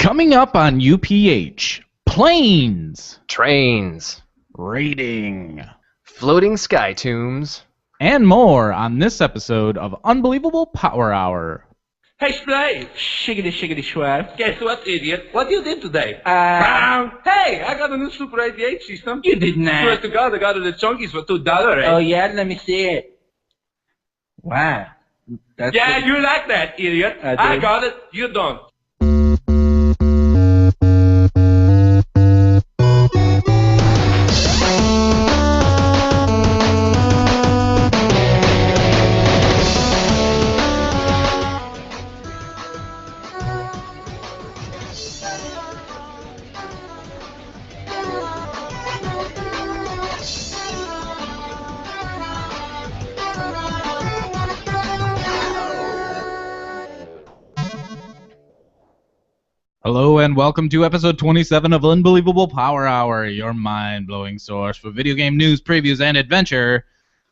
Coming up on UPH, planes, trains, raiding, floating sky tombs, and more on this episode of Unbelievable Power Hour. Hey, Splay! Shiggity, shiggity, swag. Guess what, idiot? What you did today? Hey, I got a new Super 88 system. You did not. Swear to God, I got it at Chunky's for $2, eh? Oh, yeah? Let me see it. Wow. That's you like that, idiot. I got it. You don't. Hello and welcome to episode 27 of Unbelievable Power Hour, your mind-blowing source for video game news, previews, and adventure.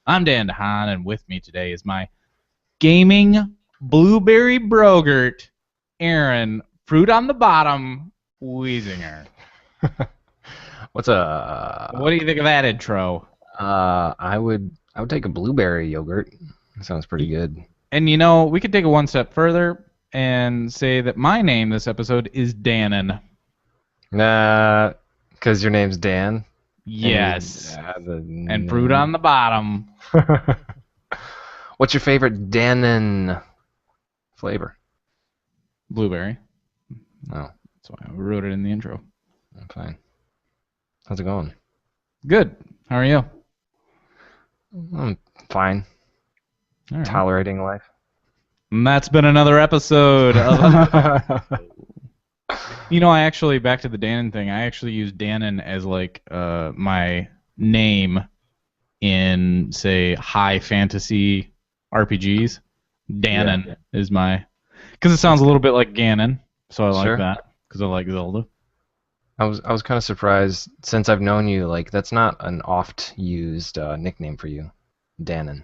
I'm DeHaan, and with me today is my gaming blueberry brogurt, Aaron, fruit on the bottom, Wiesinger. What's up? What do you think of that intro? I would take a blueberry yogurt. That sounds pretty good. And you know, we could take it one step further and say that my name this episode is Danon. Because your name's Dan? Yes. And fruit on the bottom. What's your favorite Danon flavor? Blueberry. Oh. That's why I wrote it in the intro. I'm fine. How's it going? Good. How are you? I'm fine. All right. Tolerating life. And that's been another episode of... You know, back to the Danon thing, I actually use Danon as, like, my name in, say, high fantasy RPGs. Danon is my... Because it sounds a little bit like Ganon, so I like that, because I like Zelda. I was kind of surprised, since I've known you, like, that's not an oft-used nickname for you, Danon.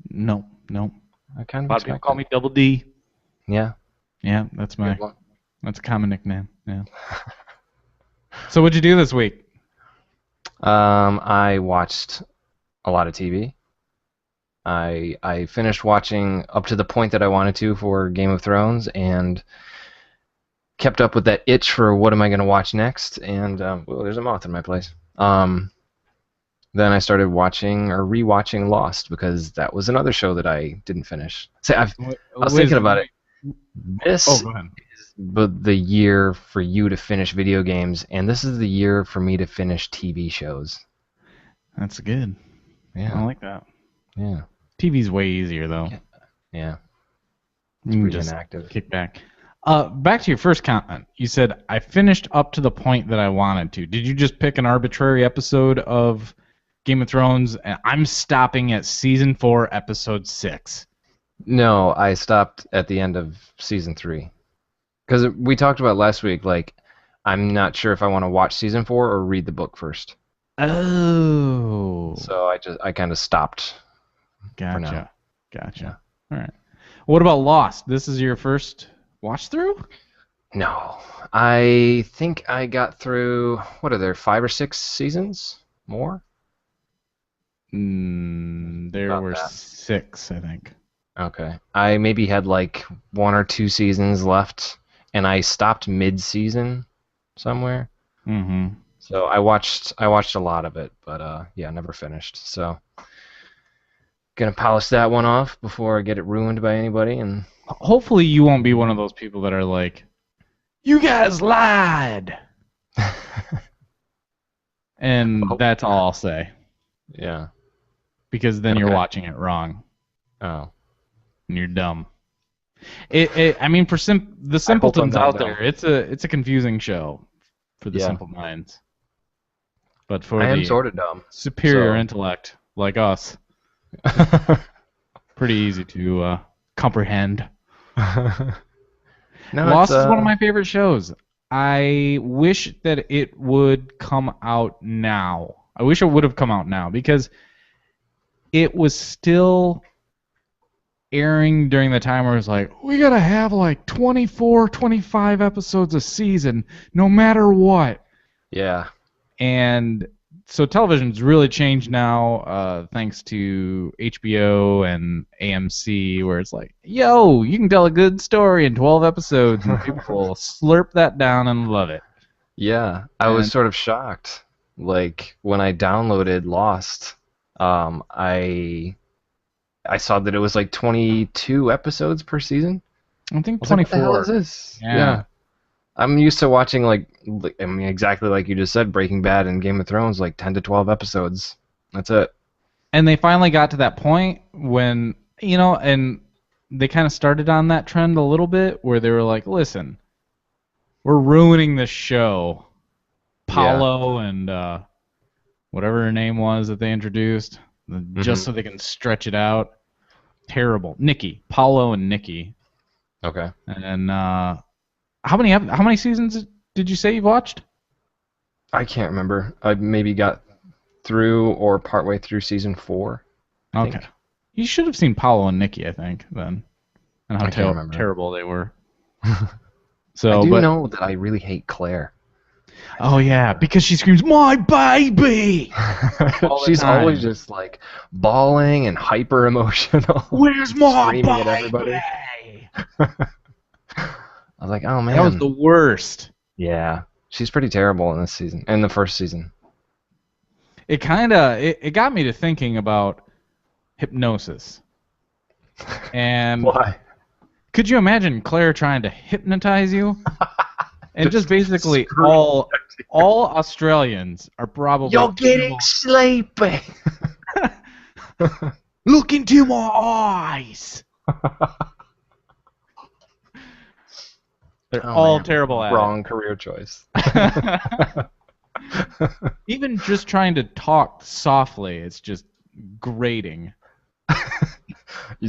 No. I kind of a lot of people call me Double D. Yeah. Yeah, that's a common nickname. Yeah. So what'd you do this week? I watched a lot of TV. I finished watching up to the point that I wanted to for Game of Thrones and kept up with that itch for what am I going to watch next. And there's a moth in my place. Then I started watching or rewatching Lost because that was another show that I didn't finish. I was thinking about it. This is the year for you to finish video games, and this is the year for me to finish TV shows. That's good. Yeah, I like that. Yeah. TV's way easier though. Yeah. You can just inactive. Kick back. Back to your first comment. You said I finished up to the point that I wanted to. Did you just pick an arbitrary episode of Game of Thrones? And I'm stopping at season 4, episode 6. No, I stopped at the end of season 3. Because we talked about last week, like, I'm not sure if I want to watch season 4 or read the book first. Oh. So I kind of stopped. Gotcha. Yeah. All right. What about Lost? This is your first watch through? No. I think I got through, what are there, 5 or 6 seasons? More? There were 6, I think. Okay. I maybe had like 1 or 2 seasons left, and I stopped mid-season somewhere. Mm-hmm. So I watched a lot of it, but never finished. So gonna polish that one off before I get it ruined by anybody. And hopefully you won't be one of those people that are like, "You guys lied," and that's all I'll say. Yeah. Because then you're watching it wrong. Oh. And you're dumb. I mean, for the simpletons out there, it's a confusing show for the simple minds. But for I am sort of dumb. Superior intellect like us, pretty easy to comprehend. Lost is one of my favorite shows. I wish that it would come out now. I wish it would have come out now because it was still airing during the time where it's like, we gotta have like 24, 25 episodes a season, no matter what. Yeah. And so television's really changed now, thanks to HBO and AMC, where it's like, yo, you can tell a good story in 12 episodes, and people will slurp that down and love it. Yeah, I was sort of shocked. Like when I downloaded Lost, I saw that it was like 22 episodes per season. I think I was like, 24. what the hell is this? Yeah. I'm used to watching exactly like you just said, Breaking Bad and Game of Thrones, like 10 to 12 episodes. That's it. And they finally got to that point when, and they kind of started on that trend a little bit where they were like, listen, we're ruining this show. Paulo and whatever her name was that they introduced, just so they can stretch it out. Terrible. Nikki. Paulo and Nikki. Okay. And how many seasons did you say you've watched? I can't remember. I maybe got through or partway through season 4. Okay. You should have seen Paulo and Nikki, I think, then. And how terrible they were. So, I do know that I really hate Claire. Oh, yeah, because she screams, "My baby!" She's always just, like, bawling and hyper emotional. Where's my screaming baby? At everybody. I was like, oh, man. That was the worst. Yeah. She's pretty terrible in this season. In the first season. It kind of it got me to thinking about hypnosis. And why? Could you imagine Claire trying to hypnotize you? And just basically all Australians are probably... You're getting sleepy! Look into my eyes! They're all terrible at Wrong career choice. Even just trying to talk softly, it's just grating.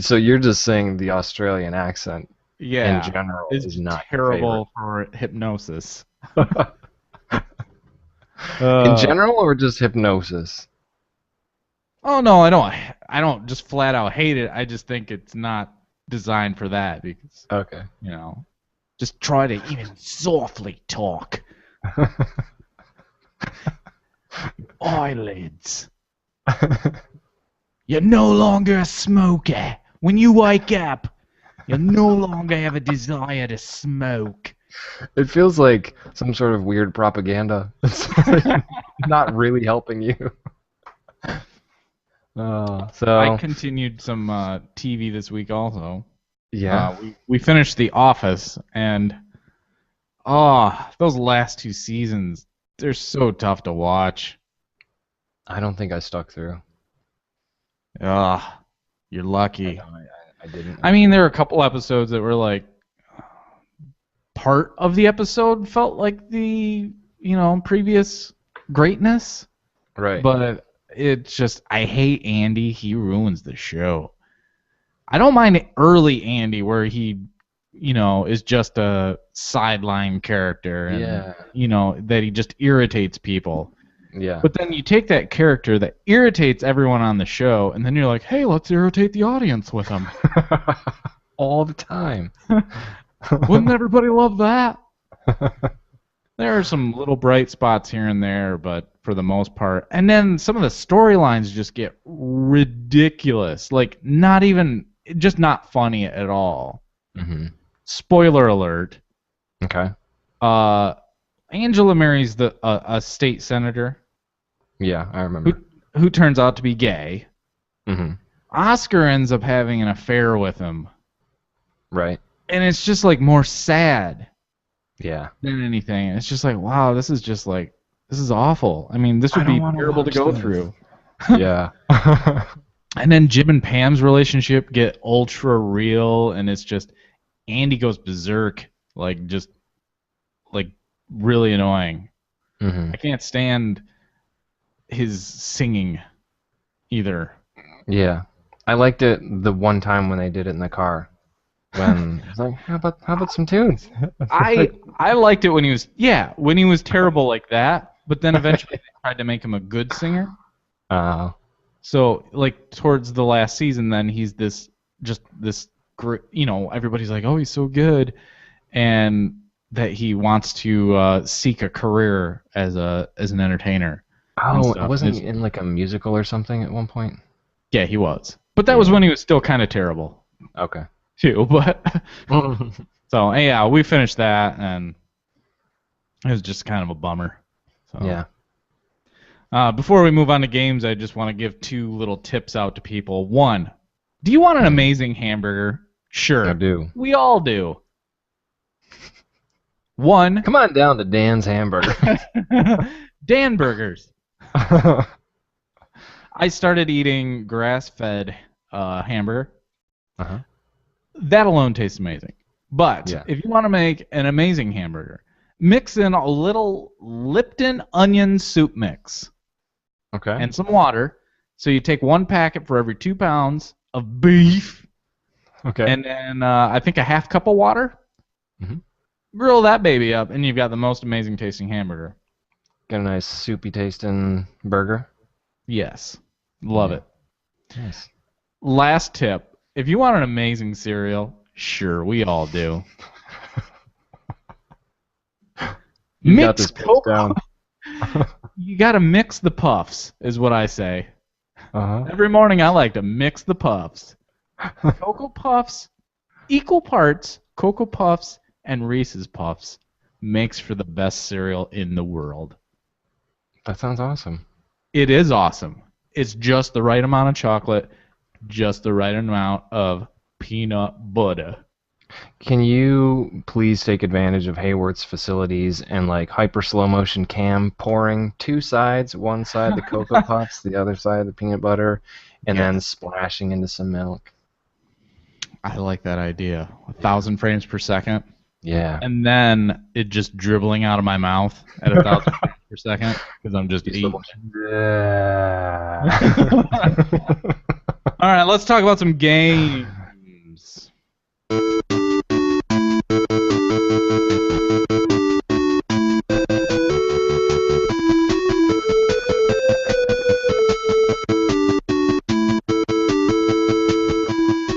So you're just saying the Australian accent in general is not terrible for hypnosis. In general, or just hypnosis? Oh no, I don't just flat out hate it. I just think it's not designed for that because just try to even softly talk. Eyelids. You're no longer a smoker. When you wake up, you no longer have a desire to smoke. It feels like some sort of weird propaganda. It's like not really helping you. So I continued some TV this week also. Yeah. We finished The Office, and those last 2 seasons, they're so tough to watch. I don't think I stuck through. You're lucky. I didn't. I mean, there were a couple episodes that were like, part of the episode felt like the, previous greatness. Right. But it's just, I hate Andy. He ruins the show. I don't mind early Andy where he, is just a sideline character and, that he just irritates people. Yeah. But then you take that character that irritates everyone on the show, and then you're like, hey, let's irritate the audience with him. All the time. Wouldn't everybody love that? There are some little bright spots here and there, but for the most part. And then some of the storylines just get ridiculous. Like, just not funny at all. Mm-hmm. Spoiler alert. Okay. Angela marries a state senator. Yeah, I remember. Who turns out to be gay. Mm-hmm. Oscar ends up having an affair with him. Right. And it's just like more sad. Yeah. Than anything. It's just like, wow, this is awful. I mean, this would be terrible to go through. Yeah. And then Jim and Pam's relationship get ultra real, and it's just Andy goes berserk, just really annoying. Mm-hmm. I can't stand his singing either. Yeah, I liked it the one time when they did it in the car. When I was like, how about some tunes? I liked it when he was terrible like that, but then eventually they tried to make him a good singer. So towards the last season, then he's this just this great, everybody's like, oh, he's so good, and that he wants to seek a career as an entertainer. And Oh, stuff. wasn't he in like a musical or something at one point? Yeah, he was. But that was when he was still kind of terrible, Okay. too. But so, yeah, we finished that, and it was just kind of a bummer. So. Yeah. Before we move on to games, I just want to give 2 little tips out to people. 1, do you want an amazing hamburger? Sure. I do. We all do. 1. Come on down to Dan's Hamburger. Dan Burgers. I started eating grass-fed hamburger. Uh-huh. That alone tastes amazing. But if you want to make an amazing hamburger, mix in a little Lipton onion soup mix. Okay. And some water. So you take 1 packet for every 2 pounds of beef. Okay. And then I think a half cup of water. Mm-hmm. Grill that baby up, and you've got the most amazing tasting hamburger. Get a nice soupy tasting burger. Yes. Love it. Nice. Last tip. If you want an amazing cereal, sure, we all do. You got this pinned down. You got to mix the puffs, is what I say. Uh-huh. Every morning I like to mix the puffs. Cocoa Puffs, equal parts Cocoa Puffs and Reese's Puffs makes for the best cereal in the world. That sounds awesome. It is awesome. It's just the right amount of chocolate, just the right amount of peanut butter. Can you please take advantage of Hayworth's facilities and like hyper slow motion cam pouring 2 sides, one side the Cocoa Puffs, the other side the peanut butter, and then splashing into some milk? I like that idea. 1,000 frames per second. Yeah. And then it just dribbling out of my mouth at 1,000 frames per second because I'm just eating. All right, let's talk about some games.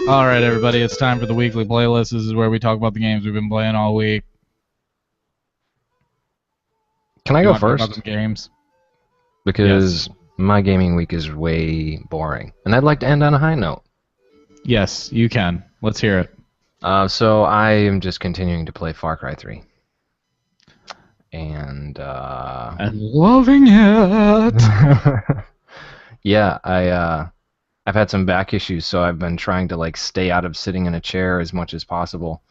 All right, everybody, it's time for the weekly playlist. This is where we talk about the games we've been playing all week. Can I go first? Talk about some games. Because my gaming week is way boring, and I'd like to end on a high note. Yes, you can. Let's hear it. So I am just continuing to play Far Cry 3. And loving it. Yeah, I've had some back issues, so I've been trying to like stay out of sitting in a chair as much as possible.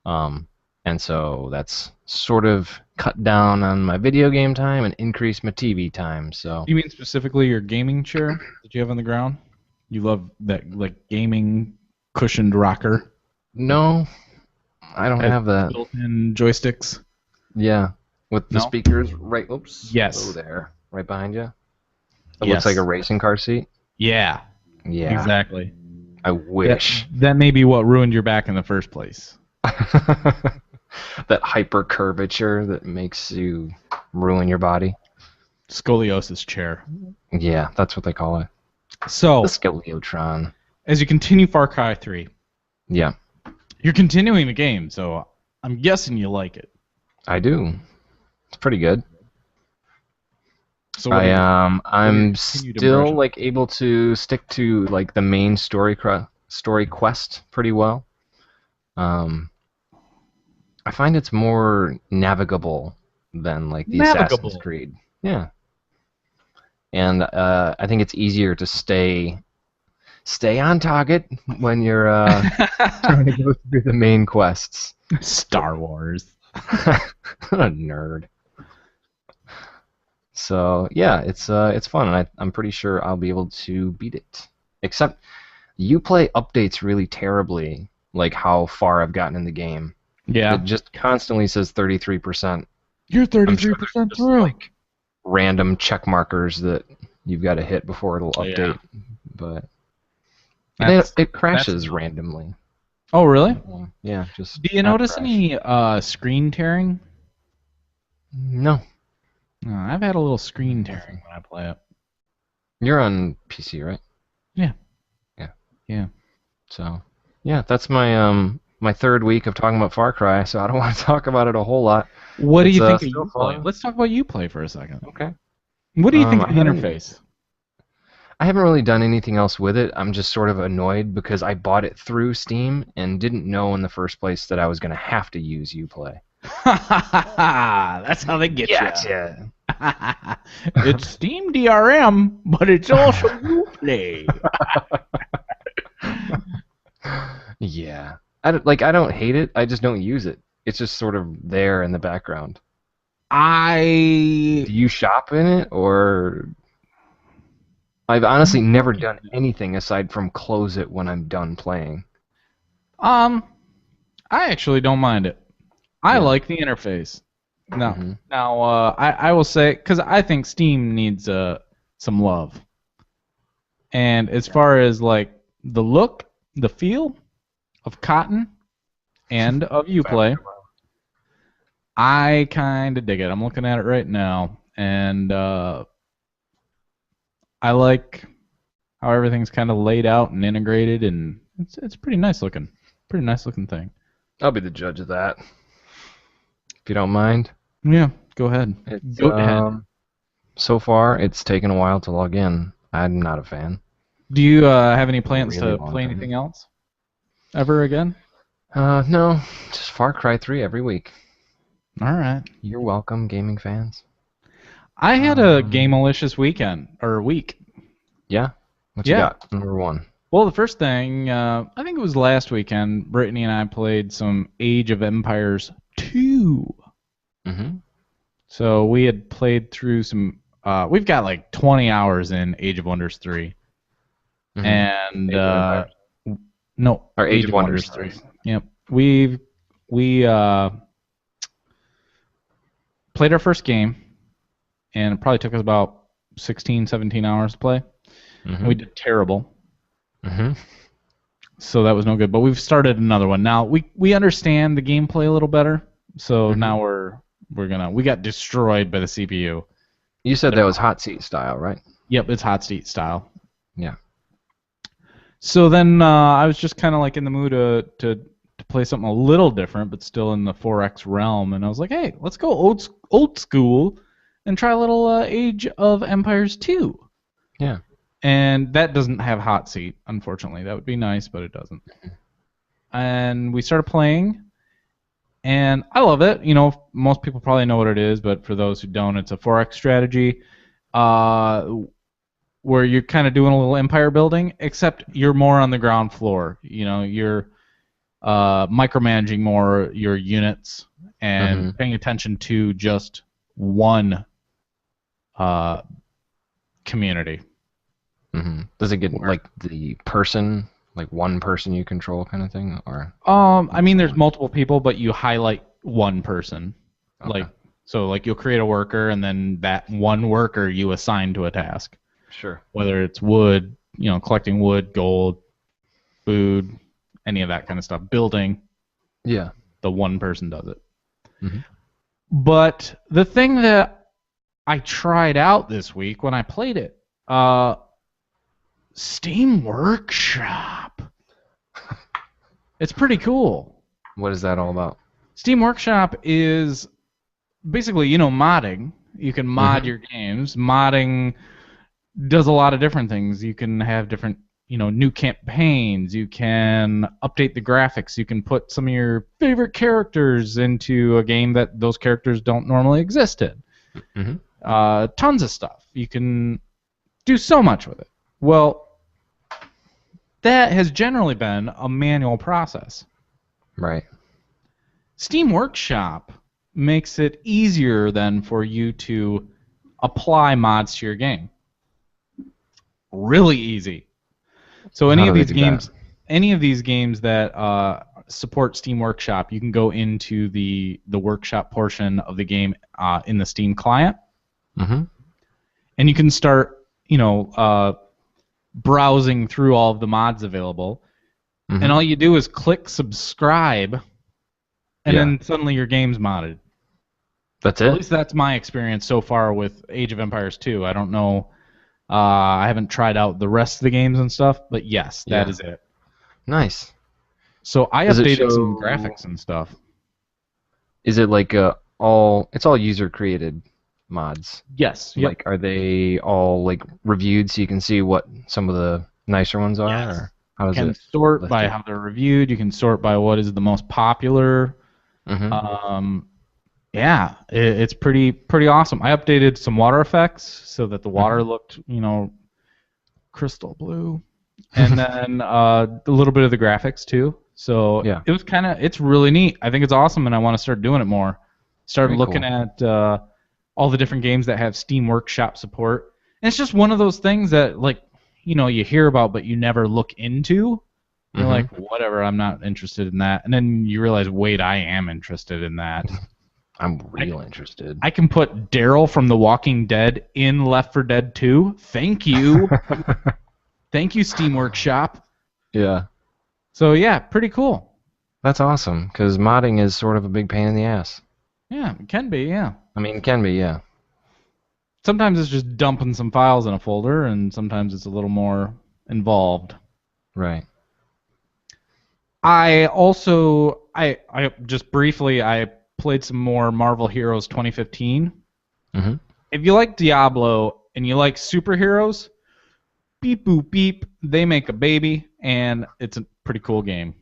And so that's sort of cut down on my video game time and increased my TV time. So You mean specifically your gaming chair that you have on the ground? You love that like gaming cushioned rocker? No, I don't have that. Built-in joysticks? Yeah, with the No? speakers right. Oops. Yes. Oh, there, right behind you. It Yes. looks like a racing car seat. Yeah, Yeah. exactly. I wish. That may be what ruined your back in the first place. That hyper curvature that makes you ruin your body. Scoliosis chair. Yeah, that's what they call it. So, The Scoliotron. as you continue Far Cry 3, Yeah, you're continuing the game, so I'm guessing you like it. I do. It's pretty good. So what do you- I'm continued still impression? like able to stick to like the main story quest pretty well. I find it's more navigable than like the Assassin's Creed. Yeah. And I think it's easier to stay on target when you're trying to go through the main quests. Star Wars. What a nerd. So yeah, it's fun, and I'm pretty sure I'll be able to beat it. Except uPlay updates really terribly, like how far I've gotten in the game. Yeah. It just constantly says 33%. You're I'm sure 33% there's just, through. like, random check markers that you've got to hit before it'll update. But it crashes randomly. Oh, really? Yeah, just. Do you app notice crash. any screen tearing? No, No, I've had a little screen tearing when I play it. you're on PC, right? Yeah. Yeah. Yeah. So Yeah, that's my third week of talking about Far Cry, so I don't want to talk about it a whole lot. What do you think of Still uPlay? fun. Let's talk about uPlay for a second. Okay. What do you think I of the haven't- interface? I haven't really done anything else with it. I'm just sort of annoyed because I bought it through Steam and didn't know in the first place that I was going to have to use uPlay. That's how they get you. Gotcha. It's Steam DRM, but it's also uPlay. Yeah. I don't hate it. I just don't use it. It's just sort of there in the background. I Do you shop in it, or... I've honestly never done anything aside from close it when I'm done playing. I actually don't mind it. I Yeah. like the interface. No. Mhm. Now, I will say, because I think Steam needs some love. And as far as like the look, the feel of Cotton and of uPlay, I kind of dig it. I'm looking at it right now, and I like how everything's kind of laid out and integrated, and it's pretty nice looking. Pretty nice looking thing. I'll be the judge of that, if you don't mind. Yeah, go ahead. It's, Go ahead. So far, it's taken a while to log in. I'm not a fan. Do you have any plans Really to long play time. anything else ever again? No, just Far Cry 3 every week. All right. You're welcome, gaming fans. I had a game-malicious weekend or week. Yeah? What you Yeah. got? Number one. Well, the first thing, I think it was last weekend, Brittany and I played some Age of Empires 2. Mm-hmm. So we had played through some. We've got like 20 hours in Age of Wonders 3, Mhm. and Age of Empires? no, Or Age of Wonders 3. 3. Yep, we played our first game, and it probably took us about 16, 17 hours to play. Mhm. We did terrible, Mm-hmm. so that was no good. But we've started another one now. We understand the gameplay a little better, so Mhm. now we got destroyed by the CPU. You said that was hot seat style, right? Yep, it's hot seat style. Yeah. So then I was just kind of like in the mood to play something a little different, but still in the 4X realm. And I was like, hey, let's go old school and try a little Age of Empires 2. Yeah. And that doesn't have hot seat, unfortunately. That would be nice, but it doesn't. And we started playing, and I love it. You know, most people probably know what it is, but for those who don't, it's a 4X strategy. Where you're kind of doing a little empire building, except you're more on the ground floor. You know, you're micromanaging more your units and paying attention to just one community. Mm-hmm. Does it get like the person, like one person you control kind of thing, or? I mean, there's multiple people, but you highlight one person. Okay. Like you'll create a worker, and then that one worker you assign to a task. Sure. Whether it's wood, you know, collecting wood, gold, food, any of that kind of stuff. Building, Yeah. the one person does it. Mhm. But the thing that I tried out this week when I played it, Steam Workshop. It's pretty cool. What is that all about? Steam Workshop is basically, you know, modding. You can mod your games. Modding does a lot of different things. You can have different, you know, new campaigns. You can update the graphics. You can put some of your favorite characters into a game that those characters don't normally exist in. Mm-hmm. Tons of stuff. You can do so much with it. Well, that has generally been a manual process. Right. Steam Workshop makes it easier then for you to apply mods to your game. Really easy. So any How of do they these do games, that? any of these games that support Steam Workshop, you can go into the workshop portion of the game in the Steam client, Mm-hmm. and you can start, you know, browsing through all of the mods available, Mhm. and all you do is click subscribe, and Yeah. then suddenly your game's modded. That's At it? least that's my experience so far with Age of Empires 2. I don't know. I haven't tried out the rest of the games and stuff, but yes, that Yeah. is it. Nice. So I Does it updated some show- graphics and stuff. Is it like it's all user created mods? Yes. Yep. Like, are they all like reviewed so you can see what some of the nicer ones are? Yes. Or how You does can it sort by listed? how they're reviewed. You can sort by what is the most popular. Mm-hmm. Yeah, it's pretty awesome. I updated some water effects so that the water looked, crystal blue, and then a little bit of the graphics too. So Yeah. it was it's really neat. I think it's awesome, and I want to start doing it more. Started Very looking cool. at all the different games that have Steam Workshop support, and it's just one of those things that you hear about but you never look into. You're Mhm. like, whatever, I'm not interested in that, and then you realize, wait, I am interested in that. I'm real interested. I can put Daryl from The Walking Dead in Left 4 Dead 2. Thank you. Thank you, Steam Workshop. Yeah. So, yeah, pretty cool. That's awesome, because modding is sort of a big pain in the ass. Yeah, it can be, yeah. I mean, it can be, yeah. Sometimes it's just dumping some files in a folder, and sometimes it's a little more involved. Right. I also, I just briefly, I played some more Marvel Heroes 2015. Mm-hmm. If you like Diablo and you like superheroes, beep boop beep, they make a baby, and it's a pretty cool game.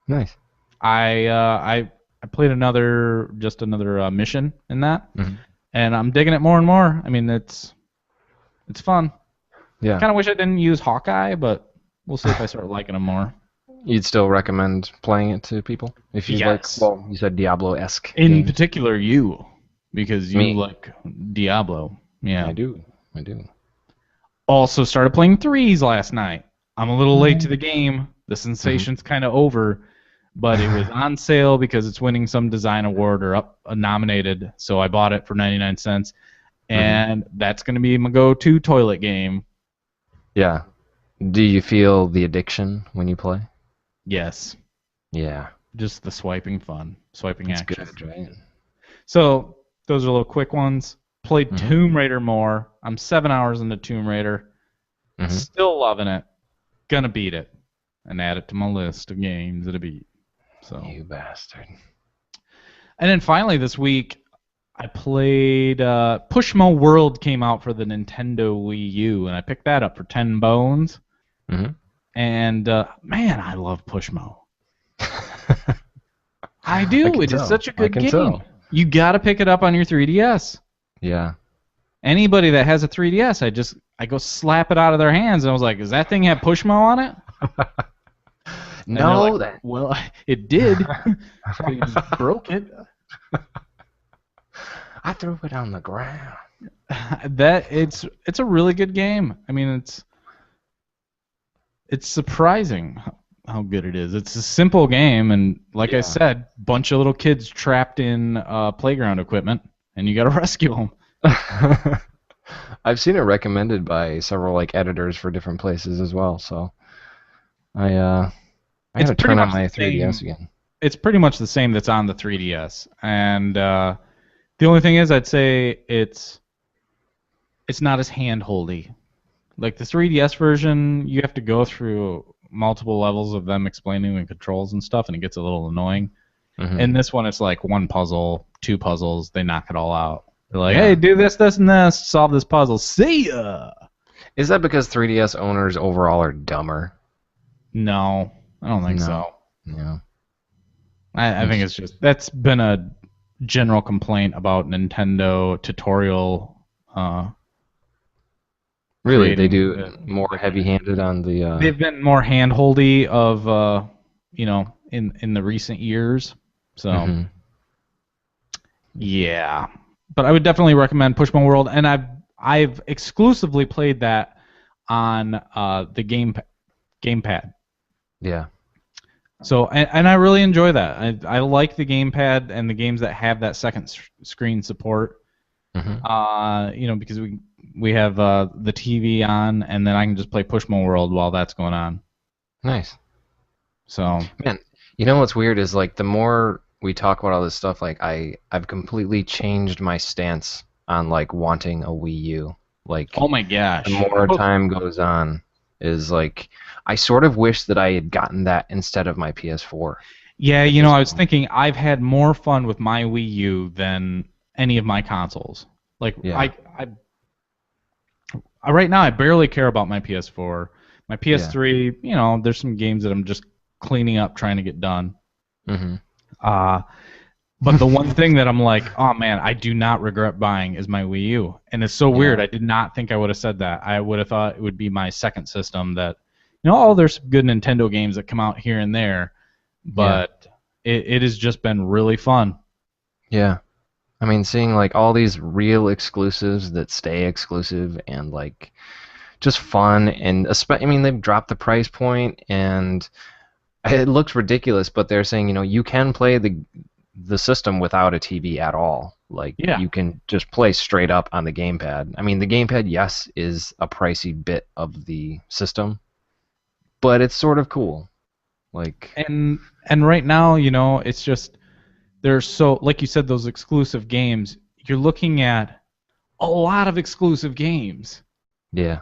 Nice. I played another mission in that, Mhm. and I'm digging it more and more. I mean, it's fun. Yeah. Kind of wish I didn't use Hawkeye, but we'll see if I start liking him more. You'd still recommend playing it to people if you Yes. like? Well, you said Diablo-esque. In games. particular, you, because you Me. like Diablo. Yeah. I do. Also started playing threes last night. I'm a little late to the game. The sensation's kind of over, but it was on sale because it's winning some design award or nominated. So I bought it for 99 cents, and that's going to be my go-to toilet game. Yeah. Do you feel the addiction when you play? Yes, Yeah. just the swiping It's action. good, right? So those are little quick ones. Played Mhm. Tomb Raider more. I'm 7 hours into Tomb Raider. Mhm. Still loving it. Gonna beat it and add it to my list of games to beat. So. You bastard. And then finally this week, I played Pushmo World came out for the Nintendo Wii U, and I picked that up for 10 bones. Mhm. And man, I love Pushmo. I do. can It is tell. such a I good can game. tell. You gotta pick it up on your 3DS. Yeah. Anybody that has a 3DS, I go slap it out of their hands, and I was like, "Does that thing have Pushmo on it?" And they're No, like, that. Well, it did. You just broke it. I threw it on the ground. It's a really good game. I mean, it's surprising how good it is. It's a simple game, and like I said, bunch of little kids trapped in playground equipment, and you got to rescue them. I've seen it recommended by several editors for different places as well. So I It's gotta pretty turn on much my the same. 3DS again. It's pretty much the same that's on the 3DS, and the only thing is, I'd say it's not as hand-holdy. Like the 3DS version, you have to go through multiple levels of them explaining the controls and stuff, and it gets a little annoying. Mhm. In this one, it's like one puzzle, two puzzles, they knock it all out. They're like, Yeah. hey, do this, this, and this, solve this puzzle, see ya! Is that because 3DS owners overall are dumber? No, I don't think No. so. Yeah. I think it's just, that's been a general complaint about Nintendo tutorial. Really, they creating do more heavy-handed on the. They've been more hand-holdy of, in the recent years. So, Mhm. yeah. But I would definitely recommend Pushmo World, and I've exclusively played that on the gamepad. Yeah. So, and I really enjoy that. I like the gamepad and the games that have that second screen support. Mhm. Because we have the TV on, and then I can just play Pushmo World while that's going on. Nice. So, Man, you know what's weird is the more we talk about all this stuff, I've completely changed my stance on wanting a Wii U. oh my gosh. The more time goes on, Is like, I sort of wish that I had gotten that instead of my PS4. Yeah, you know, I was thinking I've had more fun with my Wii U than any of my consoles. Like, Yeah. right now I barely care about my PS4. My PS3, you know, there's some games that I'm just cleaning up, trying to get done. Mm-hmm. But the one thing that I'm like, oh man, I do not regret buying is my Wii U. And it's so weird. I did not think I would have said that. I would have thought it would be my second system that, you know, there's some good Nintendo games that come out here and there, but it has just been really fun. Yeah. I mean, seeing like all these real exclusives that stay exclusive and like just fun, and I mean, they've dropped the price point and it looks ridiculous, but they're saying, you know, you can play the system without a TV at all. Like, you can just play straight up on the gamepad. I mean, the gamepad, yes, is a pricey bit of the system, but it's sort of cool. Like, and right now, you know, it's just there's so, like you said, those exclusive games. You're looking at a lot of exclusive games. Yeah.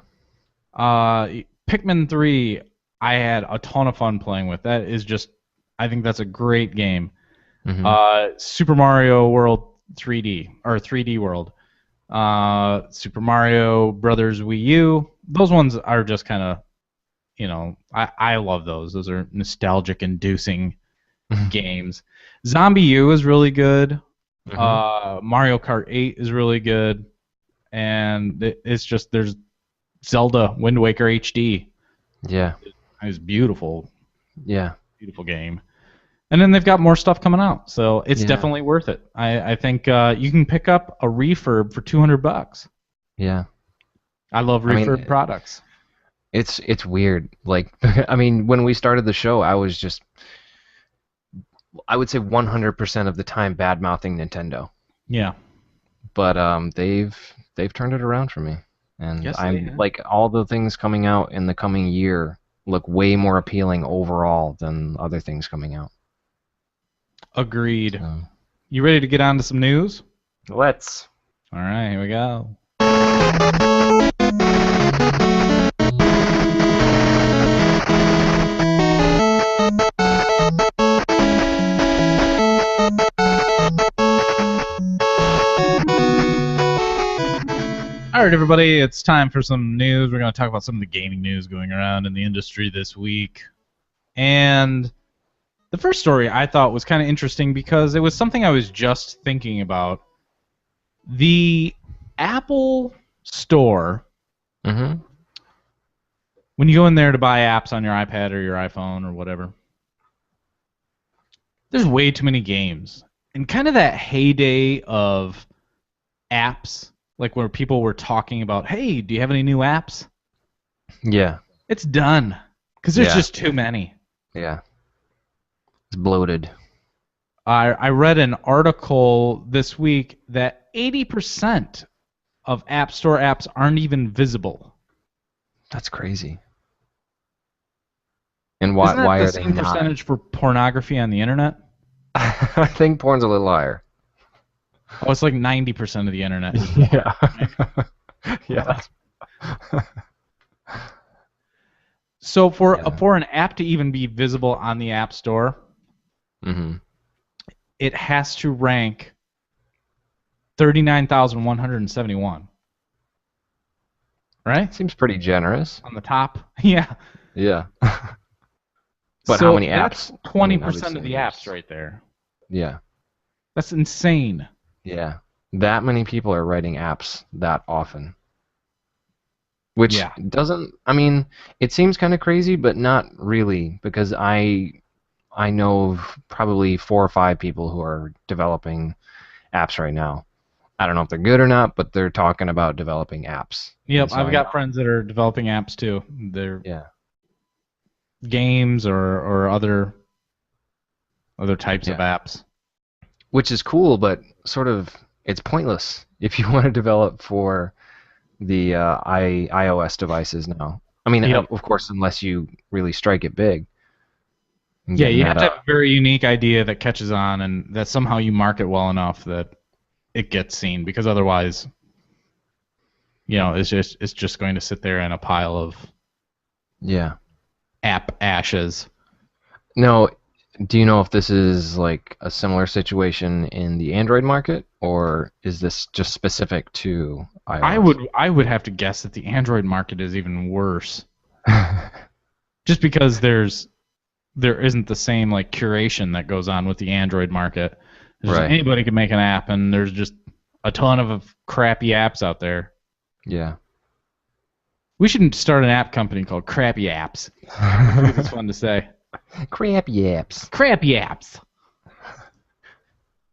Pikmin 3, I had a ton of fun playing with. That is just, I think that's a great game. Mm-hmm. Super Mario World 3D, or 3D World. Super Mario Brothers Wii U. Those ones are just kind of, you know, I love those. Those are nostalgic-inducing games. Zombie U is really good. Mario Kart 8 is really good. And it's just, there's Zelda Wind Waker HD. Yeah. It's beautiful. Yeah. Beautiful game. And then they've got more stuff coming out, so it's definitely worth it. I think you can pick up a refurb for $200. Yeah. I love refurb products. It's weird. Like, I mean, when we started the show, I was just, I would say 100% of the time bad-mouthing Nintendo. Yeah. But they've turned it around for me. And Yes, I'm like, all the things coming out in the coming year look way more appealing overall than other things coming out. Agreed. You ready to get on to some news? Let's. All right, here we go. All right, everybody, it's time for some news. We're going to talk about some of the gaming news going around in the industry this week. And the first story I thought was kind of interesting because it was something I was just thinking about. The Apple Store, Mm-hmm. when you go in there to buy apps on your iPad or your iPhone or whatever, there's way too many games. And kind of that heyday of apps, like where people were talking about, hey, do you have any new apps? Yeah. It's done. Because there's just too many. Yeah. It's bloated. I read an article this week that 80% of App Store apps aren't even visible. That's crazy. And why Isn't that are the they same not? percentage for pornography on the internet? I think porn's a little higher. Oh, it's like 90% of the internet. Yeah. Yeah. So for an app to even be visible on the App Store, it has to rank 39,171. Right? Seems pretty generous. On the top. Yeah. Yeah. But so how many that's apps? 20% of the apps right there. Yeah. That's insane. Yeah. That many people are writing apps that often. Which doesn't, I mean, it seems kind of crazy, but not really, because I know of probably 4 or 5 people who are developing apps right now. I don't know if they're good or not, but they're talking about developing apps. Yep, so I've got friends that are developing apps too. They're games or other types of apps. Which is cool, but sort of it's pointless if you want to develop for the iOS devices now. I mean, of course, unless you really strike it big. Yeah, you have to have a very unique idea that catches on, and that somehow you market well enough that it gets seen. Because otherwise, you know, it's just going to sit there in a pile of Yeah. app ashes. No, do you know if this is like a similar situation in the Android market, or is this just specific to iOS? I would have to guess that the Android market is even worse, just because there isn't the same like curation that goes on with the Android market. Right. Anybody can make an app, and there's just a ton of crappy apps out there. Yeah. We shouldn't start an app company called Crappy Apps. It's fun to say. Crappy apps. Crappy Apps.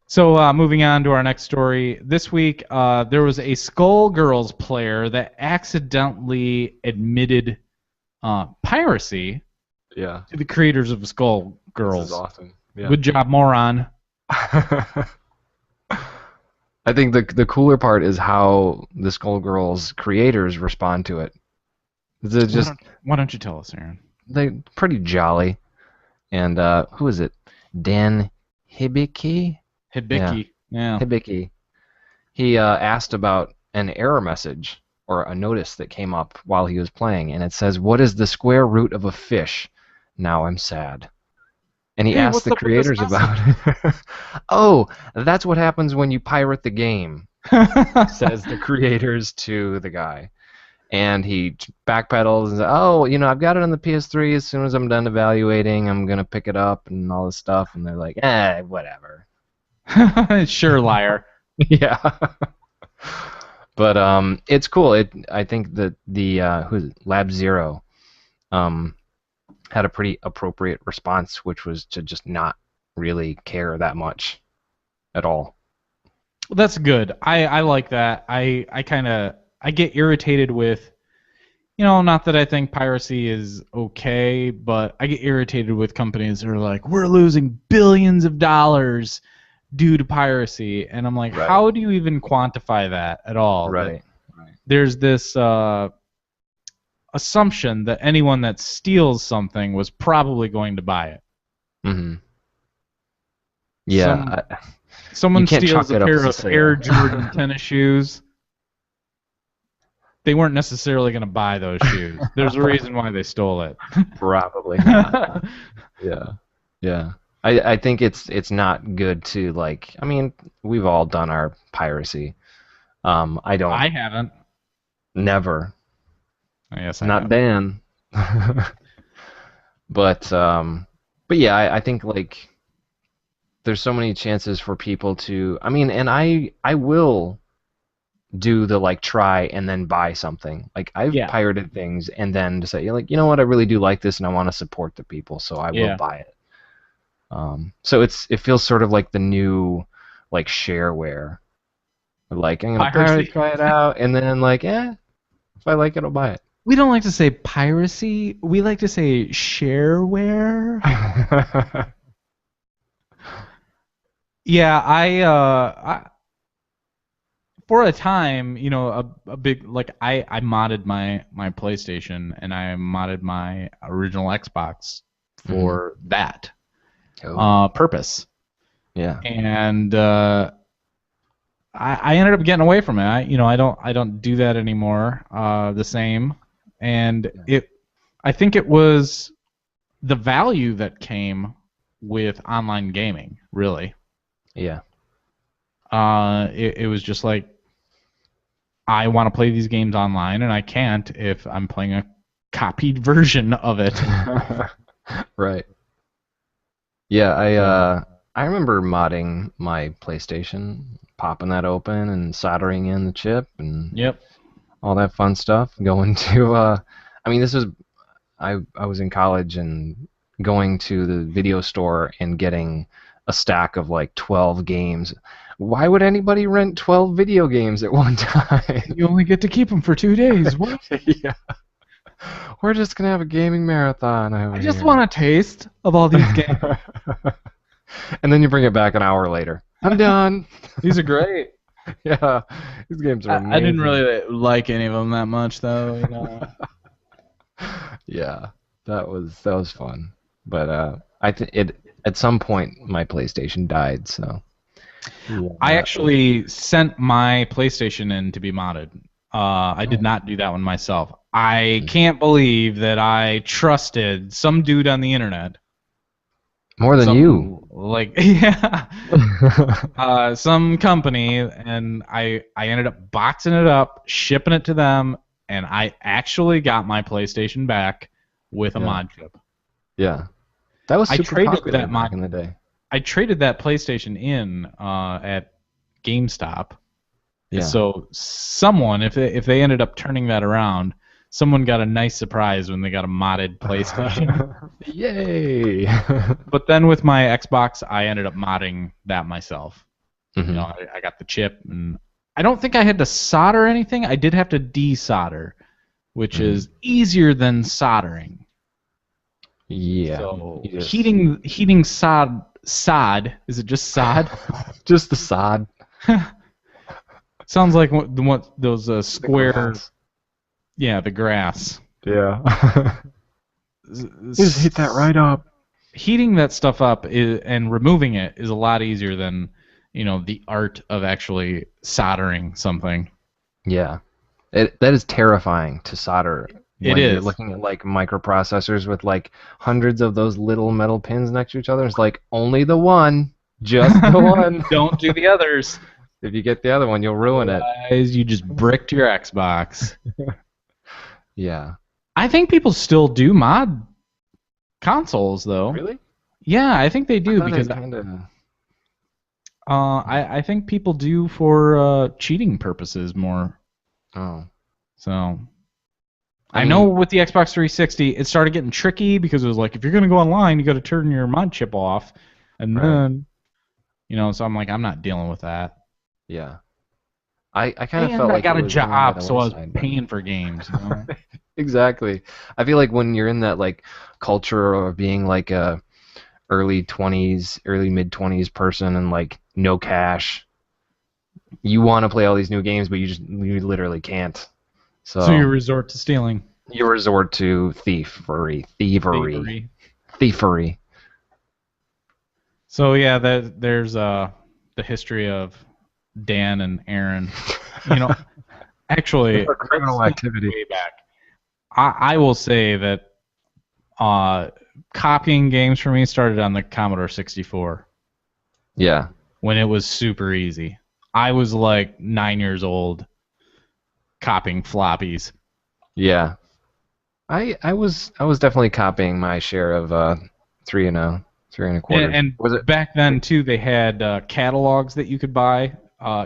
So moving on to our next story. This week, there was a Skullgirls player that accidentally admitted piracy Yeah. to the creators of This Skullgirls. is awesome. Yeah. Good job, moron. I think the cooler part is how the Skullgirls creators respond to it. They're just Why don't you tell us, Aaron? they're pretty jolly. And who is it? Dan Hibiki? Hibiki. Yeah. Hibiki. He asked about an error message or a notice that came up while he was playing, and it says, "What is the square root of a fish? Now I'm sad." And he Hey, asked what's the up with this creators about it. Oh, that's what happens when you pirate the game, says the creators to the guy. And he backpedals and says, "Oh, I've got it on the PS3. As soon as I'm done evaluating, I'm gonna pick it up and all this stuff." And they're like, whatever." Sure, liar. Yeah. But it's cool. I think that the who's it? Lab Zero had a pretty appropriate response, which was to just not really care that much at all. Well, that's good. I like that. I get irritated with, not that I think piracy is okay, but I get irritated with companies that are like, we're losing billions of dollars due to piracy, and I'm like, Right. how do you even quantify that at all? Right. There's this assumption that anyone that steals something was probably going to buy it. Mm-hmm. Yeah. Someone You can't steals chalk a it up pair as a of sale. Air Jordan tennis shoes. They weren't necessarily going to buy those shoes. There's a reason why they stole it. Probably not. Yeah. I think it's not good to we've all done our piracy. I don't. I haven't. Never. Yes, I Not have. Dan. But yeah, I think there's so many chances for people to. And I will do the try and then buy something. I've pirated things and then to say you know what, I really do like this and I want to support the people, so I will buy it. So it feels sort of like the new shareware. I'm gonna try it out and then if I like it, I'll buy it. We don't like to say piracy. We like to say shareware. Yeah, I for a time, a big I modded my PlayStation and I modded my original Xbox for that purpose. Yeah. And I ended up getting away from it. I don't do that anymore. The same, and I think it was the value that came with online gaming, really. Yeah. It was just like, I want to play these games online, and I can't if I'm playing a copied version of it. Right. Yeah, I remember modding my PlayStation, popping that open and soldering in the chip and all that fun stuff. Going to this was I was in college and going to the video store and getting a stack of 12 games. Why would anybody rent 12 video games at one time? You only get to keep them for 2 days. What? Yeah. We're just gonna have a gaming marathon over I just here. want a taste of all these games. And then you bring it back an hour later. I'm done. These are great. Yeah, these games are amazing. I didn't really like any of them that much, though. Yeah, that was fun. But at some point my PlayStation died, so. Yeah. I actually sent my PlayStation in to be modded. I did not do that one myself. I can't believe that I trusted some dude on the internet. More than you. Like, yeah. Some company, and I ended up boxing it up, shipping it to them, and I actually got my PlayStation back with a mod chip. Yeah. That was I super traded popular that back in the day. I traded that PlayStation in at GameStop. Yeah. So someone, if they ended up turning that around, someone got a nice surprise when they got a modded PlayStation. Yay! But then with my Xbox, I ended up modding that myself. Mhm. You know, I got the chip, and I don't think I had to solder anything. I did have to desolder, which is easier than soldering. Yeah. So You just- heating sod. Is it just sod? Just the sod. Sounds like those square. Grass. Yeah, the grass. Yeah. Just heat that right up. Heating that stuff up and removing it is a lot easier than, the art of actually soldering something. Yeah. That is terrifying to solder. It when is. You're looking at like microprocessors with like hundreds of those little metal pins next to each other. It's like only the one, just the one. Don't do the others. If you get the other one, you'll ruin it. Otherwise, you just bricked your Xbox. Yeah. I think people still do mod consoles, though. Really? Yeah, I think they do because kinda... I think people do for cheating purposes more. Oh. So I know with the Xbox 360, it started getting tricky because it was like, if you're gonna go online, you got to turn your mod chip off, and then, so I'm like, I'm not dealing with that. Yeah. I kind of felt I like got it a was going the job, other so I was side. paying for games. Exactly. I feel like when you're in that like culture of being like a early mid 20s person and like no cash, you want to play all these new games, but you literally can't. So you resort to stealing. You resort to thievery. So yeah, there's the history of Dan and Aaron. Actually, criminal activity. Way back. I will say that copying games for me started on the Commodore 64. Yeah. When it was super easy. I was like 9 years old copying floppies. Yeah. I was definitely copying my share of 3.0, 3.25. And was it back then too, they had catalogs that you could buy.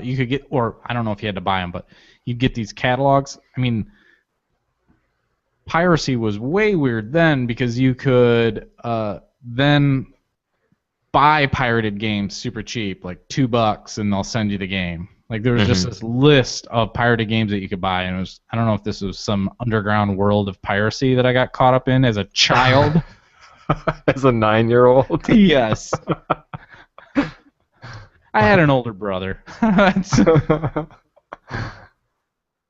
You could get, or I don't know if you had to buy them, but you'd get these catalogs. I mean, piracy was way weird then because you could then buy pirated games super cheap, like $2, and they'll send you the game. Like there was just this list of pirated games that you could buy, and it was, I don't know if this was some underground world of piracy that I got caught up in as a child. As a 9-year-old? Yes. I had an older brother.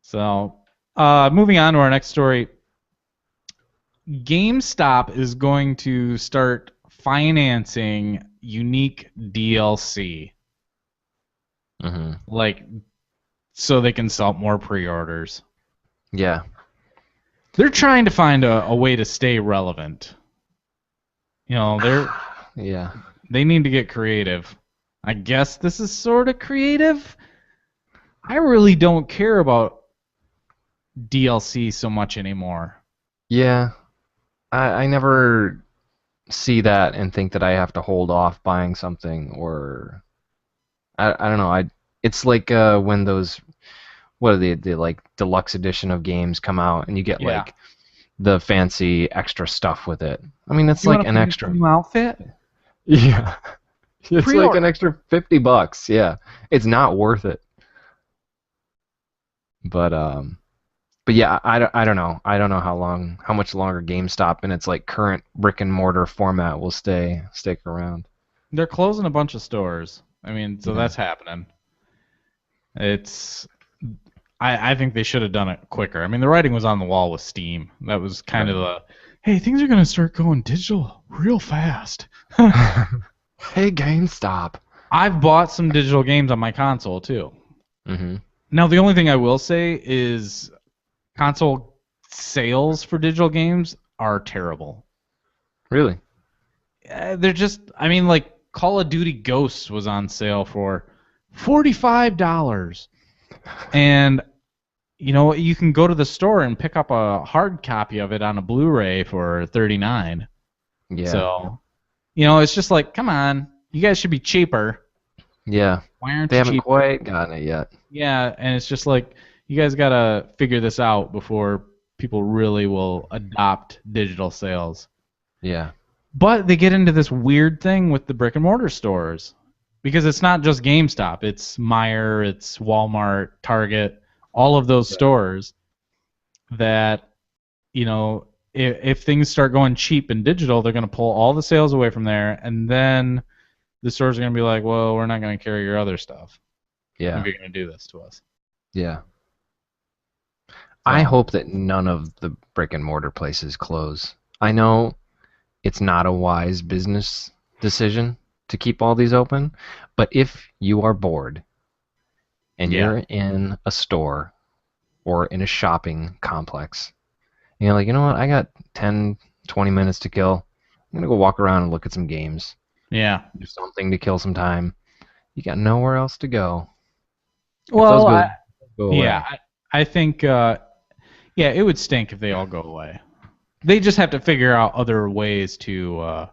So, moving on to our next story. GameStop is going to start financing unique DLC. Like, so they can sell more pre-orders. Yeah. They're trying to find a way to stay relevant. Yeah. They need to get creative. I guess this is sort of creative. I really don't care about DLC so much anymore. Yeah. I never see that and think that I have to hold off buying something, or I don't know. It's like when those, what are the like deluxe edition of games come out and you get like the fancy extra stuff with it. I mean, it's like an extra new outfit. Yeah. It's Pre-order. like an extra $50. Yeah. It's not worth it. But yeah, I don't know. I don't know how much longer GameStop in its like current brick and mortar format will stick around. They're closing a bunch of stores. I mean, so that's happening. I think they should have done it quicker. I mean, the writing was on the wall with Steam. That was kind of the, hey, things are going to start going digital real fast. Hey, GameStop. I've bought some digital games on my console, too. Mm-hmm. Now, the only thing I will say is console sales for digital games are terrible. Really? They're just, I mean, like Call of Duty Ghosts was on sale for $45. And, you know, you can go to the store and pick up a hard copy of it on a Blu-ray for $39. Yeah. So, you know, it's just like, come on, you guys should be cheaper. Yeah. Why aren't They you haven't cheaper? quite gotten it yet. Yeah, and it's just like, you guys got to figure this out before people really will adopt digital sales. Yeah. But they get into this weird thing with the brick and mortar stores. Because it's not just GameStop. It's Meijer, it's Walmart, Target, all of those stores that, you know, if things start going cheap in digital, they're going to pull all the sales away from there, and then the stores are going to be like, well, we're not going to carry your other stuff. Yeah. If you're going to do this to us. Yeah. I hope that none of the brick and mortar places close. I know it's not a wise business decision to keep all these open, but if you are bored and you're in a store or in a shopping complex, and you're like, you know what, I got 10, 20 minutes to kill. I'm going to go walk around and look at some games. Yeah. Do something to kill some time. You got nowhere else to go. Well, Go away. yeah, I think, yeah, it would stink if they all go away. They just have to figure out other ways to,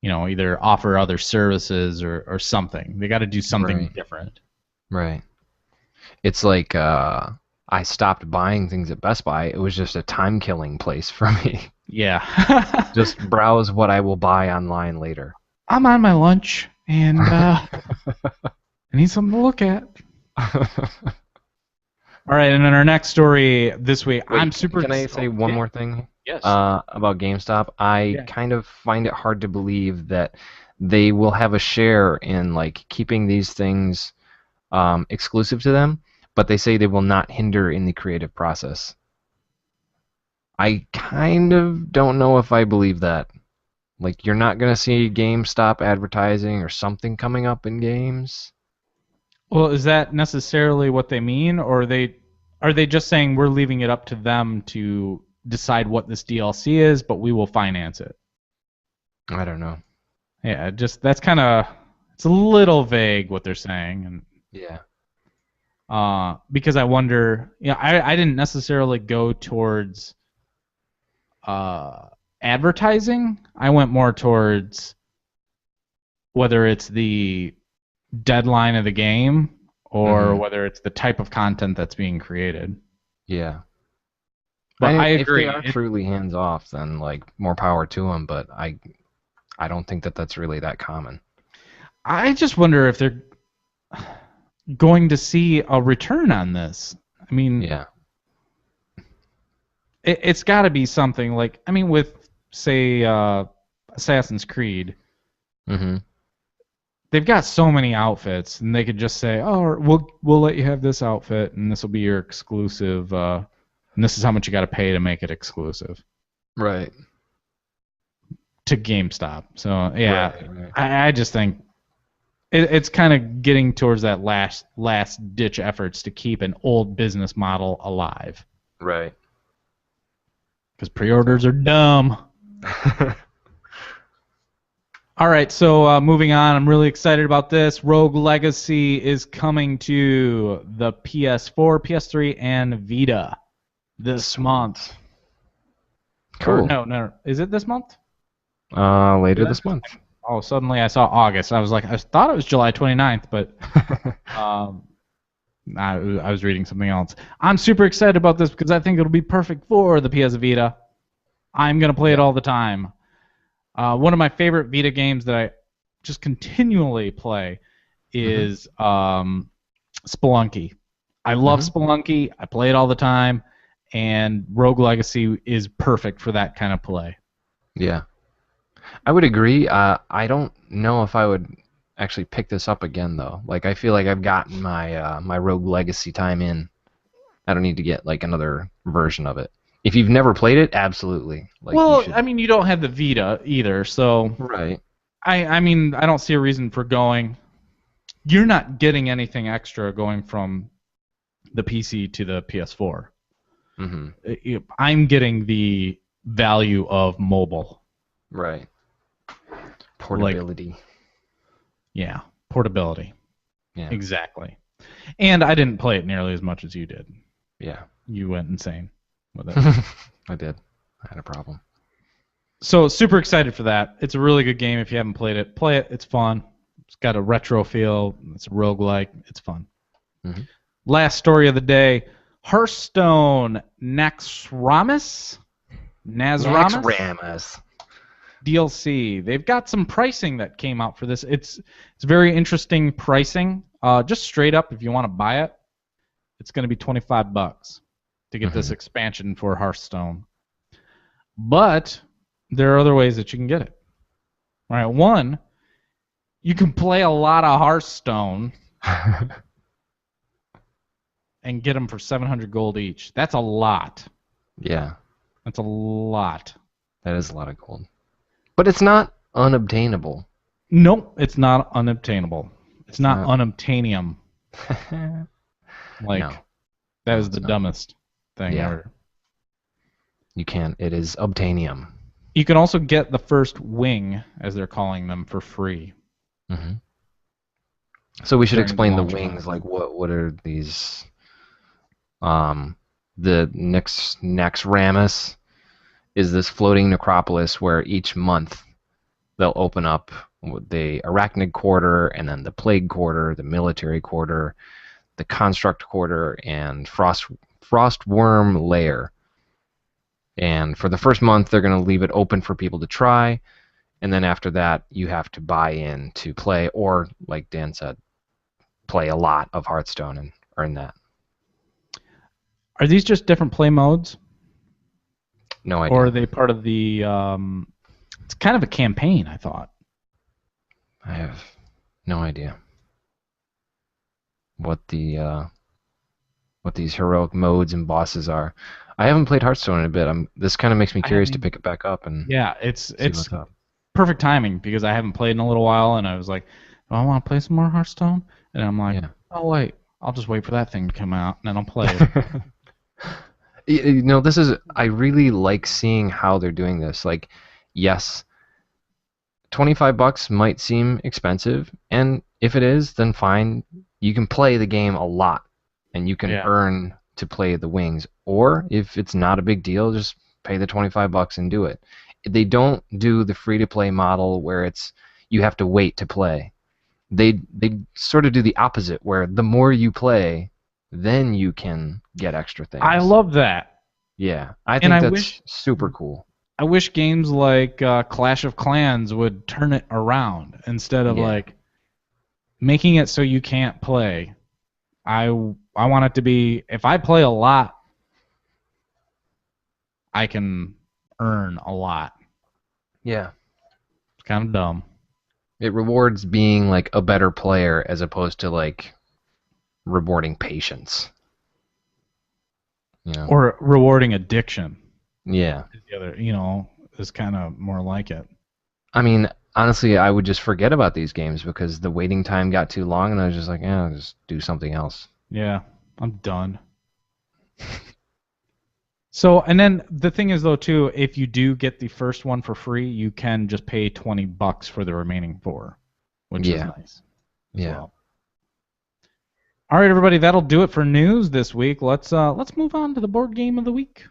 you know, either offer other services or something. They got to do something different. Right. It's like I stopped buying things at Best Buy. It was just a time-killing place for me. Yeah. Just browse what I will buy online later. I'm on my lunch, and I need something to look at. All right, and then our next story this week. Wait, I'm super. Can I say one more thing? Yes. About GameStop, I kind of find it hard to believe that they will have a share in like keeping these things exclusive to them, but they say they will not hinder in the creative process. I kind of don't know if I believe that. Like, you're not going to see GameStop advertising or something coming up in games. Well, is that necessarily what they mean, or are they just saying we're leaving it up to them to decide what this DLC is, but we will finance it? I don't know. Yeah, just that's kind of, it's a little vague what they're saying, and yeah. Because I wonder, you know, I didn't necessarily go towards advertising. I went more towards whether it's the deadline of the game or whether it's the type of content that's being created. Yeah. But I agree. If they are truly hands off, then like more power to them. But I don't think that that's really that common. I just wonder if they're going to see a return on this. I mean, yeah, it's got to be something like, I mean, with say Assassin's Creed. Mm-hmm. They've got so many outfits, and they could just say, "Oh, we'll let you have this outfit, and this will be your exclusive, and this is how much you got to pay to make it exclusive." Right. To GameStop. So yeah, right. I just think it's kind of getting towards that last ditch efforts to keep an old business model alive. Right. Because pre-orders are dumb. All right, so moving on, I'm really excited about this. Rogue Legacy is coming to the PS4, PS3, and Vita this month. Cool. Or, no. Is it this month? Later this month. Oh, suddenly I saw August. I was like, I thought it was July 29th, but I was reading something else. I'm super excited about this because I think it'll be perfect for the PS Vita. I'm going to play it all the time. One of my favorite Vita games that I just continually play is Spelunky. I love Spelunky. I play it all the time, and Rogue Legacy is perfect for that kind of play. Yeah. I would agree. I don't know if I would actually pick this up again, though. Like, I feel like I've gotten my my Rogue Legacy time in. I don't need to get, like, another version of it. If you've never played it, absolutely. Like, well, I mean, you don't have the Vita either, so... Right. I mean, I don't see a reason for going... You're not getting anything extra going from the PC to the PS4. I'm getting the value of mobile. Right. Portability. Yeah, portability. Yeah. Exactly. And I didn't play it nearly as much as you did. Yeah. You went insane with it. I did. I had a problem. So super excited for that. It's a really good game. If you haven't played it, play it. It's fun. It's got a retro feel. It's a roguelike. It's fun. Last story of the day. Hearthstone Naxxramas DLC. They've got some pricing that came out for this. It's very interesting pricing. Just straight up, if you want to buy it, it's going to be $25 to get this expansion for Hearthstone. But there are other ways that you can get it. All right, one, you can play a lot of Hearthstone and get them for 700 gold each. That's a lot. Yeah. That's a lot. That is a lot of gold. But it's not unobtainable. Nope, it's not unobtainable. It's not unobtainium. No. That was the dumbest thing ever. You can't. It is obtainium. You can also get the first wing, as they're calling them, for free. So we should explain the launch wings. Like, what are these? The Naxxramas is this floating necropolis where each month they'll open up the Arachnid Quarter, and then the Plague Quarter, the Military Quarter, the Construct Quarter, and Frostworm Lair. And for the first month, they're going to leave it open for people to try, and then after that, you have to buy in to play, or, like Dan said, play a lot of Hearthstone and earn that. Are these just different play modes? No idea. Or are they part of the... it's kind of a campaign, I thought. I have no idea what these heroic modes and bosses are. I haven't played Hearthstone in a bit. This kind of makes me curious to pick it back up and it's perfect timing because I haven't played in a little while, and I was like, do I want to play some more Hearthstone? And I'm like, oh wait, I'll just wait for that thing to come out and then I'll play it. I really like seeing how they're doing this. Like, yes, $25 might seem expensive, and if it is, then fine. You can play the game a lot, and you can earn to play the wings. Or if it's not a big deal, just pay the $25 and do it. They don't do the free-to-play model where it's you have to wait to play. They sort of do the opposite, where the more you play, then you can get extra things. I love that. Yeah, I think that's super cool. I wish games like Clash of Clans would turn it around instead of like making it so you can't play. I want it to be, if I play a lot, I can earn a lot. Yeah. It's kind of dumb. It rewards being like a better player as opposed to like rewarding patience. You know? Or rewarding addiction. Yeah. The other, is kind of more like it. I mean, honestly, I would just forget about these games because the waiting time got too long, and I was just like, I'll just do something else. Yeah, I'm done. So, and then the thing is, though, too, if you do get the first one for free, you can just pay $20 for the remaining 4, which is nice. Yeah. Well. All right, everybody, that'll do it for news this week. Let's move on to the board game of the week.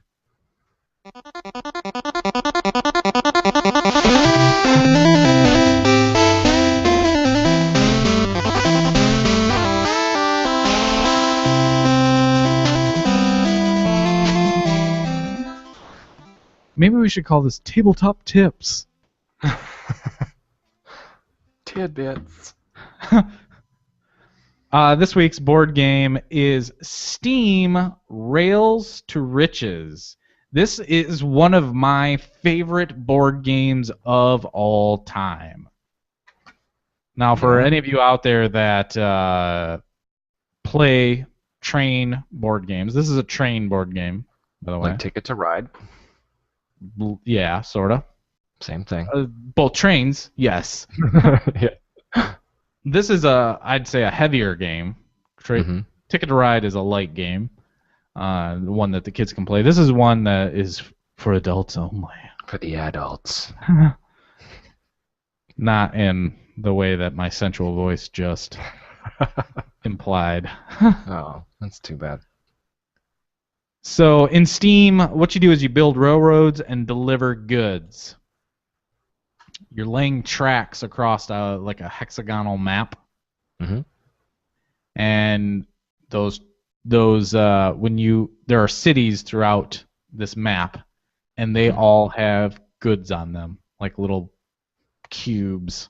Maybe we should call this Tabletop Tips. Tidbits. This week's board game is Steam Rails to Riches. This is one of my favorite board games of all time. Now, for any of you out there that play train board games, this is a train board game, by the way. Like Ticket to Ride? Yeah, sort of. Same thing. Both trains, yes. Yeah. This is I'd say a heavier game. Ticket to Ride is a light game. one that the kids can play. This is one that is for adults only. For the adults. Not in the way that my sensual voice just implied. Oh, that's too bad. So in Steam, what you do is you build railroads and deliver goods. You're laying tracks across like a hexagonal map. Mm-hmm. And those there are cities throughout this map, and they all have goods on them, like little cubes.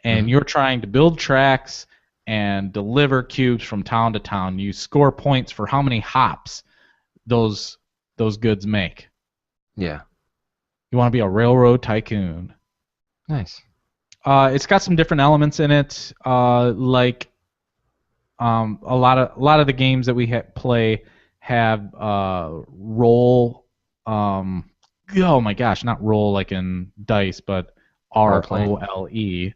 And you're trying to build tracks and deliver cubes from town to town. You score points for how many hops those goods make. Yeah. You want to be a railroad tycoon. Nice. It's got some different elements in it, like a lot of the games that we play have roll. Oh my gosh, not roll like in dice, but ROLE.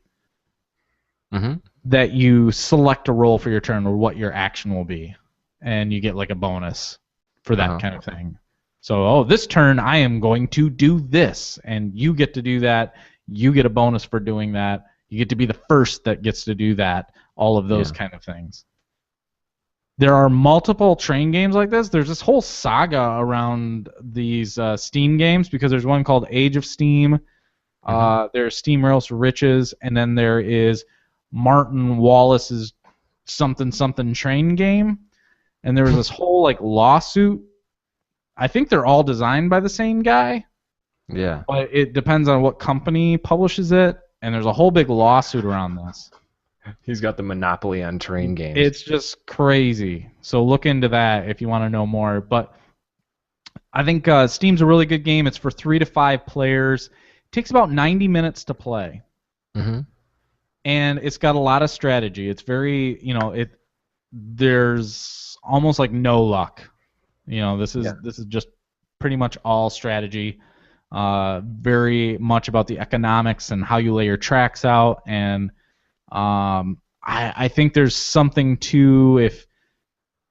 Mm-hmm. That you select a roll for your turn or what your action will be, and you get like a bonus for that kind of thing. So, this turn I am going to do this, and you get to do that. You get a bonus for doing that. You get to be the first that gets to do that. All of those kind of things. There are multiple train games like this. There's this whole saga around these Steam games because there's one called Age of Steam. There's Steam Rails for Riches, and then there is Martin Wallace's something train game. And there was this whole like lawsuit. I think they're all designed by the same guy. Yeah. But it depends on what company publishes it, and there's a whole big lawsuit around this. He's got the monopoly on train games. It's just crazy. So look into that if you want to know more. But I think Steam's a really good game. It's for 3 to 5 players. It takes about 90 minutes to play. Mm-hmm. And it's got a lot of strategy. It's very, there's almost like no luck. This is just pretty much all strategy. Very much about the economics and how you lay your tracks out, and I think there's something to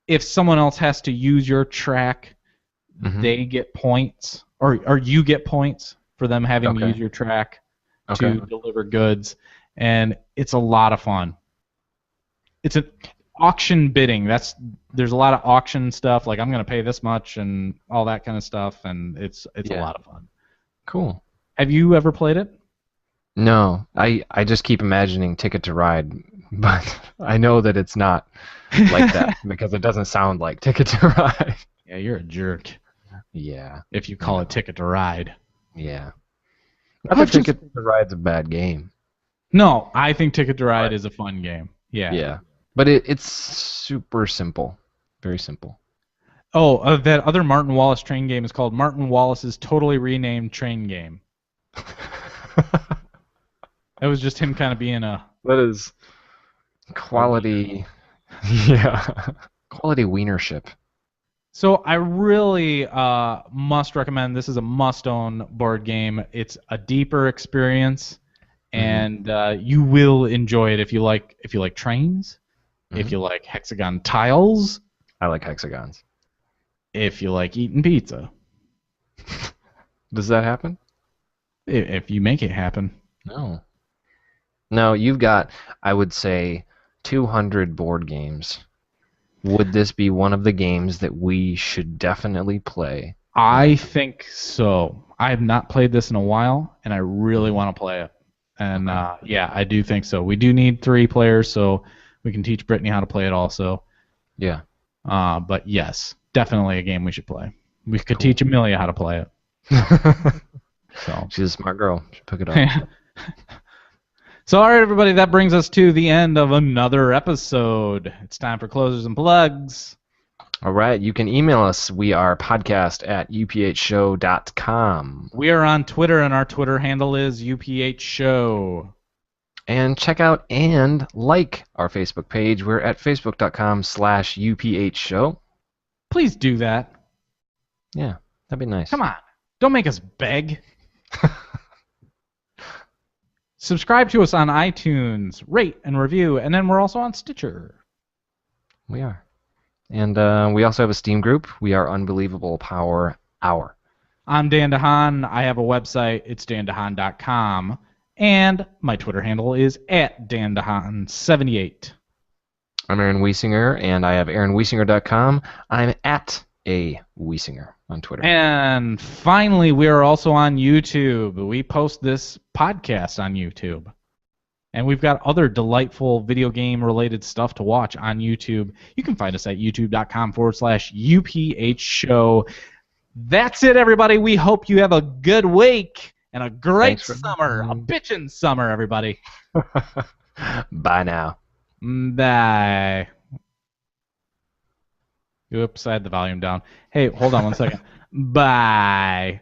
if someone else has to use your track, they get points, or you get points for them having to use your track to deliver goods, and it's a lot of fun. It's an auction bidding. There's a lot of auction stuff, like I'm going to pay this much and all that kind of stuff, and it's a lot of fun. Cool. Have you ever played it? No, I just keep imagining Ticket to Ride, but I know that it's not like that because it doesn't sound like Ticket to Ride. Yeah, you're a jerk. Yeah. If you call it Ticket to Ride. Yeah. I think Ticket to Ride's a bad game. No, I think Ticket to Ride is a fun game. Yeah. Yeah. But it's super simple. Very simple. Oh, that other Martin Wallace train game is called Martin Wallace's Totally Renamed Train Game. It was just him kind of being a... That is quality... Yeah. Quality wienership. So I really must recommend, this is a must-own board game. It's a deeper experience, and you will enjoy it if you like trains, if you like hexagon tiles. I like hexagons. If you like eating pizza. Does that happen? If you make it happen. No. No, you've got, I would say, 200 board games. Would this be one of the games that we should definitely play? I think so. I have not played this in a while, and I really want to play it. And yeah, I do think so. We do need 3 players, so we can teach Brittany how to play it also. Yeah. But yes, definitely a game we should play. We could teach Amelia how to play it. So she's a smart girl. She'll pick it up. So, all right, everybody, that brings us to the end of another episode. It's time for closers and plugs. All right, you can email us. We are podcast@uphshow.com. We are on Twitter, and our Twitter handle is uphshow. And check out and like our Facebook page. We're at facebook.com/uphshow. Please do that. Yeah, that'd be nice. Come on. Don't make us beg. Subscribe to us on iTunes, rate and review, and then we're also on Stitcher. We are. And we also have a Steam group. We are Unbelievable Power Hour. I'm Dan DeHaan. I have a website. It's dandehaan.com. And my Twitter handle is @dandehaan78. I'm Aaron Wiesinger, and I have aaronwiesinger.com. I'm at a Wiesinger on Twitter. And finally, we are also on YouTube. We post this podcast on YouTube. And we've got other delightful video game related stuff to watch on YouTube. You can find us at youtube.com/UPH show. That's it, everybody. We hope you have a good week and a great summer. A bitchin' summer, everybody. Bye now. Bye. Oops, I had the volume down. Hey, hold on one second. Bye.